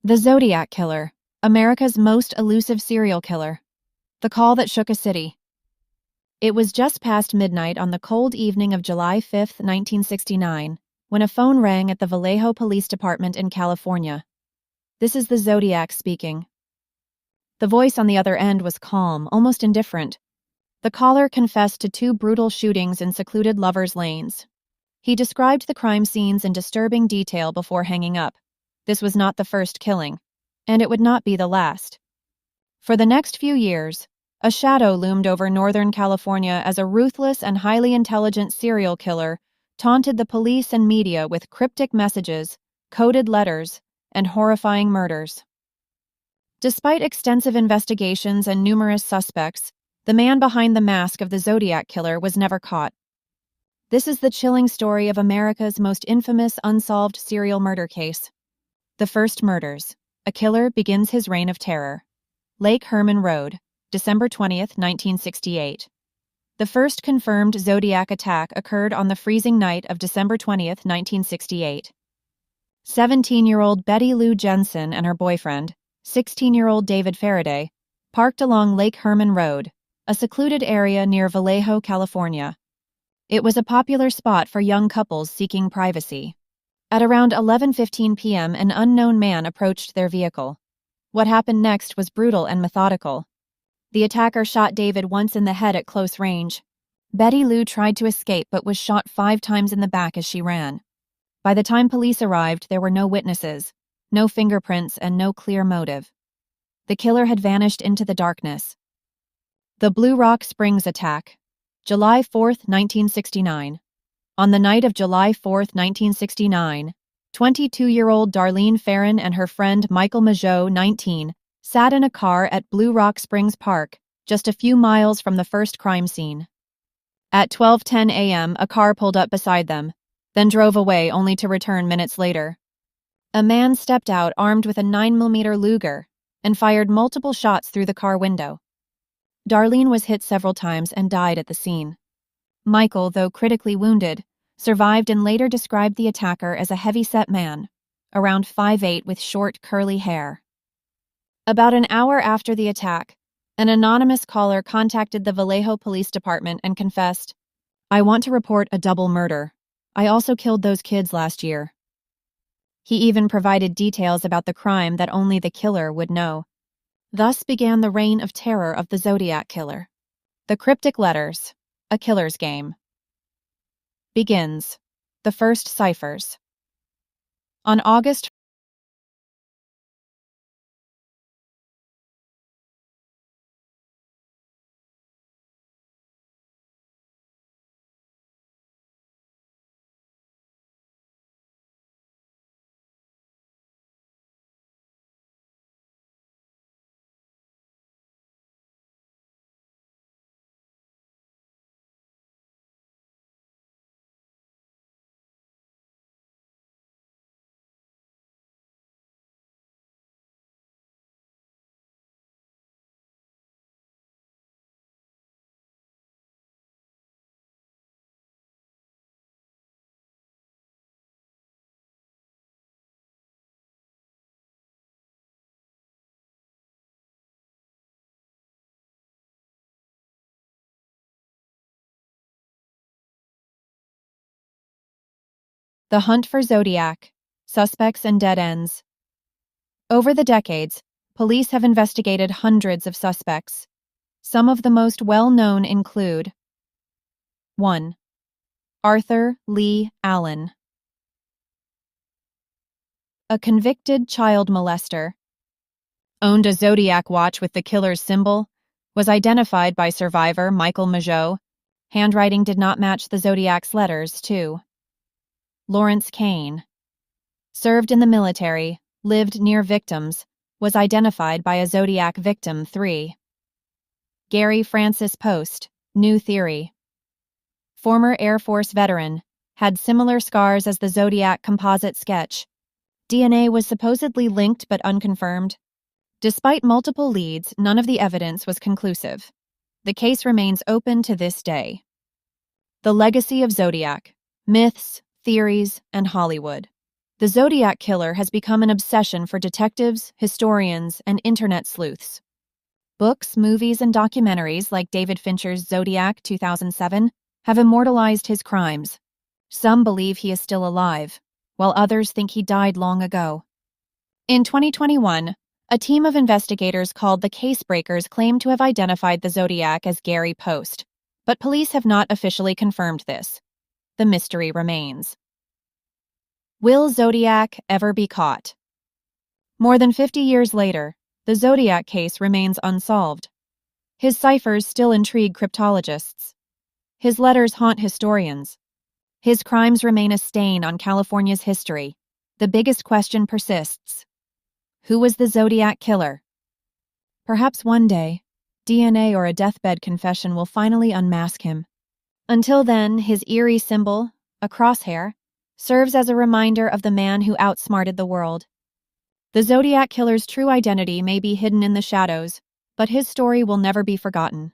The Zodiac Killer, America's most elusive serial killer. The call that shook a city. It was just past midnight on the cold evening of July 5, 1969, when a phone rang at the Vallejo Police Department in California. "This is the Zodiac speaking." The voice on the other end was calm, almost indifferent. The caller confessed to 2 brutal shootings in secluded lovers' lanes. He described the crime scenes in disturbing detail before hanging up. This was not the first killing, and it would not be the last. For the next few years, a shadow loomed over Northern California as a ruthless and highly intelligent serial killer taunted the police and media with cryptic messages, coded letters, and horrifying murders. Despite extensive investigations and numerous suspects, the man behind the mask of the Zodiac Killer was never caught. This is the chilling story of America's most infamous unsolved serial murder case. The First Murders. A Killer Begins His Reign of Terror. Lake Herman Road, December 20th, 1968. The first confirmed Zodiac attack occurred on the freezing night of December 20th, 1968. 17-year-old Betty Lou Jensen and her boyfriend, 16-year-old David Faraday, parked along Lake Herman Road, a secluded area near Vallejo, California. It was a popular spot for young couples seeking privacy. At around 11:15 p.m., an unknown man approached their vehicle. What happened next was brutal and methodical. The attacker shot David once in the head at close range. Betty Lou tried to escape but was shot 5 times in the back as she ran. By the time police arrived, there were no witnesses, no fingerprints, and no clear motive. The killer had vanished into the darkness. The Blue Rock Springs Attack. July 4th, 1969. On the night of July 4th, 1969, 22-year-old Darlene Farron and her friend Michael Mageau, 19, sat in a car at Blue Rock Springs Park, just a few miles from the first crime scene. At 12:10 a.m., a car pulled up beside them, then drove away only to return minutes later. A man stepped out armed with a 9mm Luger and fired multiple shots through the car window. Darlene was hit several times and died at the scene. Michael, though critically wounded, survived and later described the attacker as a heavy-set man, around 5'8" with short, curly hair. About an hour after the attack, an anonymous caller contacted the Vallejo Police Department and confessed, "I want to report a double murder. I also killed those kids last year." He even provided details about the crime that only the killer would know. Thus began the reign of terror of the Zodiac Killer. The Cryptic Letters. A Killer's Game. Begins. The First Ciphers. On August The Hunt for Zodiac. Suspects and Dead Ends. Over the decades, police have investigated hundreds of suspects. Some of the most well-known include 1. Arthur Leigh Allen. A convicted child molester. Owned a Zodiac watch with the killer's symbol. Was identified by survivor Michael Mageau. Handwriting did not match the Zodiac's letters, too. Lawrence Kane. Served in the military, lived near victims, was identified by a Zodiac victim 3. Gary Francis Poste, new theory. Former Air Force veteran, had similar scars as the Zodiac composite sketch. DNA was supposedly linked but unconfirmed. Despite multiple leads, none of the evidence was conclusive. The case remains open to this day. The legacy of Zodiac. Myths, theories, and Hollywood. The Zodiac Killer has become an obsession for detectives, historians, and internet sleuths. Books, movies, and documentaries like David Fincher's Zodiac 2007 have immortalized his crimes. Some believe he is still alive, while others think he died long ago. In 2021, a team of investigators called the Casebreakers claimed to have identified the Zodiac as Gary Poste, but police have not officially confirmed this. The mystery remains. Will Zodiac ever be caught? More than 50 years later, the Zodiac case remains unsolved. His ciphers still intrigue cryptologists. His letters haunt historians. His crimes remain a stain on California's history. The biggest question persists. Who was the Zodiac Killer? Perhaps one day, DNA or a deathbed confession will finally unmask him. Until then, his eerie symbol, a crosshair, serves as a reminder of the man who outsmarted the world. The Zodiac Killer's true identity may be hidden in the shadows, but his story will never be forgotten.